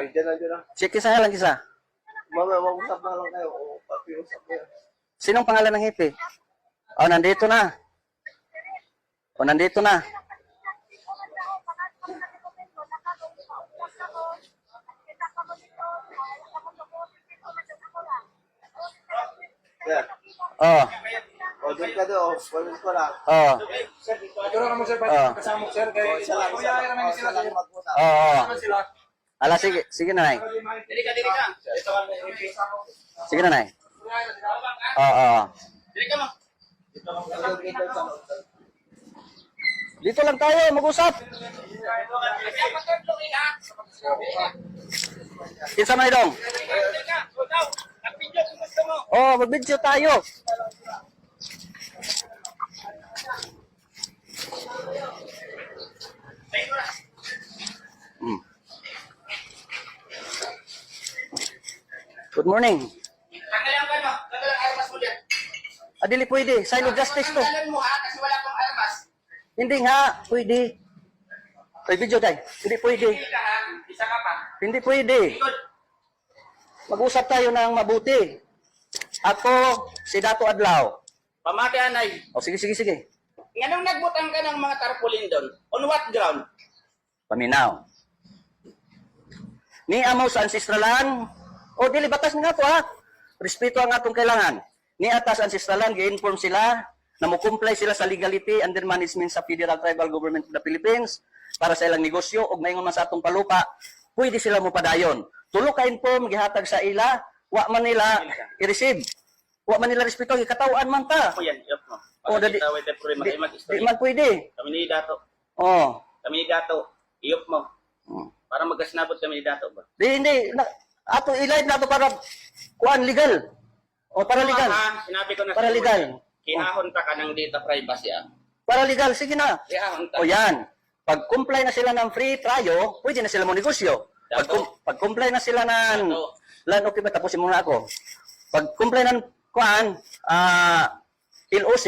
Ay, dyan na. Si kisa lang kisa. Mamaya, mag-usap na lang kayo. O, pakiusap na yan. Sinong pangalan ng hippie? Oh, nandito na. Oh, nandito na. Yan. Oh. O, doon ka doon. Pwede ko lang. Oh. Ito na naman sir, Oh. kasama sir, kay Isa lang. sila sir. Mag-usap. Oh. Sila. Ala, sige. Sige na, Nay. Dili ka. Sige na, Nay. Oo. Dili ka mo. Dito lang tayo, mag-usap. Kinsa man idong? Oh, mag-video tayo. Hmm. Good morning. Tanggalan ka no, tanggalan armas mo diyan. Adili pwede, sign of justice to. Tanggalan mo ha, kasi wala kang armas. Hindi nga, pwede. Ay, video tayo. Hindi pwede. Hindi ka ha, isa ka pa. Hindi pwede. Ikot. Mag-usap tayo ng mabuti. Ako, si Dato Adlaw. Pamati anay. O, sige. Nganong nagbutang ka ng mga tarpaulin doon? On what ground? Paminaw. Ni amo sa ancestralan. O, dili batas nga to ha. Respeto ang atong kailangan. Ni atas ancestralan, gi-inform sila na mo-comply sila sa legality under management sa Federal Tribal Government of the Philippines para sa ilang negosyo o maingon man sa atong palupa, pwede sila mo padayon. Tulo ka inform, gihatag sa ila, wa man nila i-receive. Wa man nila respeto, gikatawan man ta. Ako yan, iyop mo. O, Para dadi- kita wait for Di, mag-istorya. di man pwede. Kami ni Dato. Oh. Kami ni Dato. Iyop mo. Hmm. Para magkasnabot kami ni Dato ba? Hindi. Ato ilive na to para kuan legal. O para legal. Ha, sinabi ko na Para sa legal. Kinahon ka ka ng data privacy ah. Para legal, sige na. Kinahon ka. O yan. Pag comply na sila ng free trial, pwede na sila mo negosyo. Pag comply na sila ng Dato. lan okay ba tapusin muna ako. Pag comply ng kuan LOC,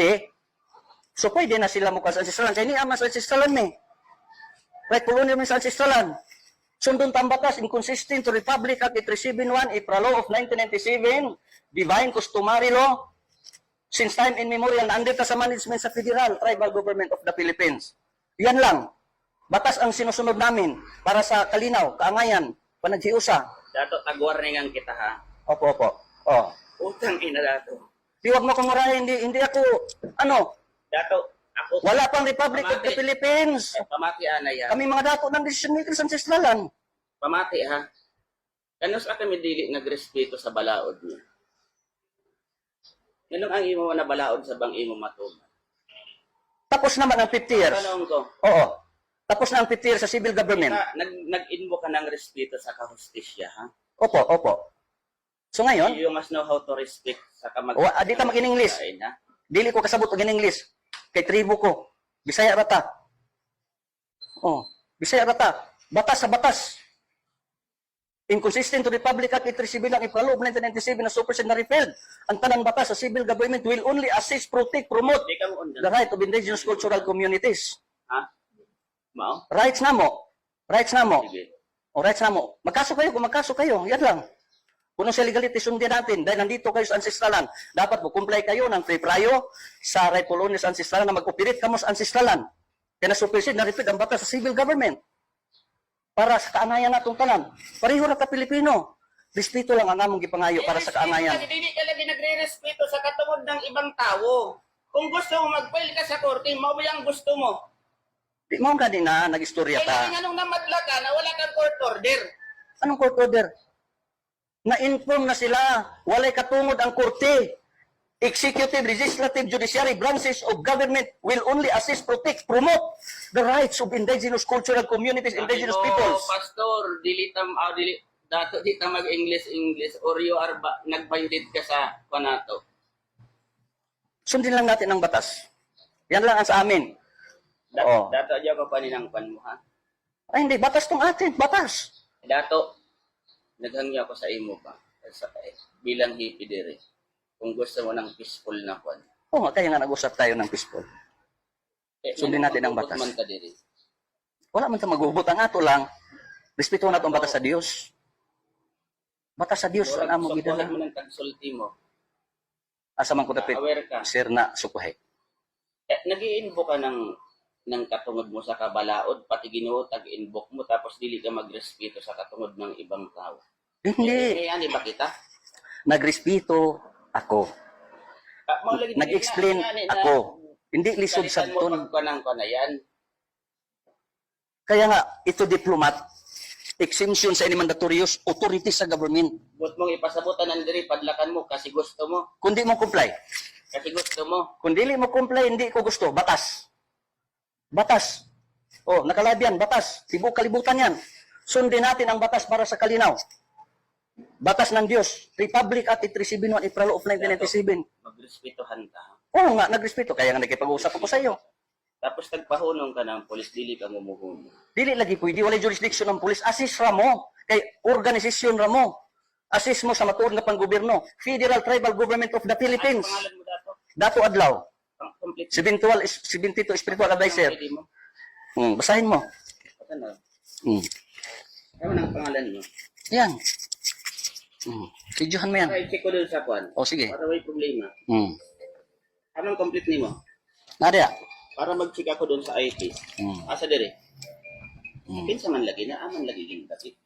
so pwede na sila mo sa ancestralan. Kaya ni ama sa ancestralan me. Right, pulo naman sa ancestralan. Sundon tambatas, inconsistent to Republic Act 371, April Law of 1997, Divine Customary Law, since time immemorial, nandito sa management sa Federal Tribal Government of the Philippines. Yan lang. Batas ang sinusunod namin para sa kalinaw, kaangayan, panaghiusa. Dato, tag-warningan kita ha. Opo. Oh. Utang ina Dato. Di wag mo kong marahin, hindi ako, Dato, ako. wala pang Republic of the Pamati. Philippines. Pamati anay ha. Kami mga dato ng decision makers sa ancestralan. Pamati ha. Kano sa kami dili nagrespeto sa balaod niya. Ganun ang imo na balaod sa bang imo matuman. Tapos naman ang 50 years. Tanong ko, Oo. Tapos na ang 50 years sa civil government. nag-invoke ka ng respeto sa kahustisya ha? Opo. So ngayon, You must know how to respect sa kamag... di ta mag-in-English. Ha? Dili ko kasabot og English. Kay tribo ko. Bisaya rata. Oh, Bisaya rata. Batas sa batas. Inconsistent to Republic Act 371 April of 1997 na supersede na repealed. Ang tanang batas sa civil government will only assist, protect, promote Di ka mo undan. the right of indigenous cultural communities. Ha? Mao? Rights na mo. Sige. O rights na mo. Magkaso kayo kung magkaso kayo. Yan lang. Kung sa legality, sundin natin. Dahil nandito kayo sa ancestralan, dapat mag-comply kayo ng free prayo sa rightful owners sa ancestralan na mag-operate kamo sa ancestralan. Kaya na-supersede, na-repeat ang batas sa civil government. Para sa kaangayan natong tanan. Pareho na ka Pilipino. Respeto lang ang among gipangayo para sa kaangayan. Hindi ka lagi nagre-respeto sa katungod ng ibang tao. Kung gusto mo mag-file ka sa korte, mo ang gusto mo. Di mo kanina, nag-istorya Kaya ka. anong namadla ka na wala kang court order. Anong court order? Na-inform na sila, walay katungod ang korte. Executive, legislative, judiciary branches of government will only assist, protect, promote the rights of indigenous cultural communities, indigenous peoples. Pastor, dili dato di ta mag-English or you are nag-binded ka sa kanato. Sundin lang natin ang batas. Yan lang ang sa amin. Oo. Dato diya ka pa ninang pan mo ha. Ay hindi, batas tong atin, batas. Dato, naghangya ako sa imo pa bilang hippie dire. Kung gusto mo ng peaceful na kwan. Oo, kaya nga nag-usap tayo ng peaceful. Sundin natin ang batas. Man ka diri. Wala man sa magubot ang ato lang. Respeto na itong batas sa Diyos. Batas sa Dios ang amo Sukuhan gidala. mo ng tagsulti mo. Asa man ko dapit Aware ka. sir na sukuhay. Nag-i-invoke ka ng katungod mo sa kabalaod, pati Ginoo tag-invoke mo, tapos dili ka magrespeto sa katungod ng ibang tao. Hindi. Ani ba kita? Nagrespeto ako. Nag-explain ako. Hindi lisod sa mo ton. pagkanang ko na yan. Kaya nga, ito diplomat, exemption sa any mandatorious authority sa government. But mong ipasabutan ng diri, padlakan mo kasi gusto mo. Kung di mo comply, Kasi gusto mo. kung dili mo comply, hindi ko gusto. Batas. Batas. Oh, nakalabyan, batas. Tibok kalibutan yan. Sundin natin ang batas para sa kalinaw. Batas ng Diyos. Republic Act 371, April of 1997. Magrespetuhan ka. Oo nga, nagrespeto. Kaya nga nakipag-usap ako sa iyo. Tapos tagpahunong ka ng polis, dili ka mumuhunong. Dili lagi pwede. Wala jurisdiction ng pulis. Assist ra mo. Kay organisasyon ra mo. Assist mo sa matuod nga panggobyerno. Federal Tribal Government of the Ano Philippines. pangalan mo dato? Dato Adlaw. Ang complete. 72 Spiritual Advisor. Pwede mo. Basahin mo. Ano? Hmm. Ano ang pangalan mo? Yan. Videohan mo yan. Para i-check ko dun sa kwan. O sige. Para may problema. Anong complete nimo? Nadia. Para mag-check ako dun sa IT. Asa dire? Hmm. Pinsa man lagi na, aman lagi ginagit.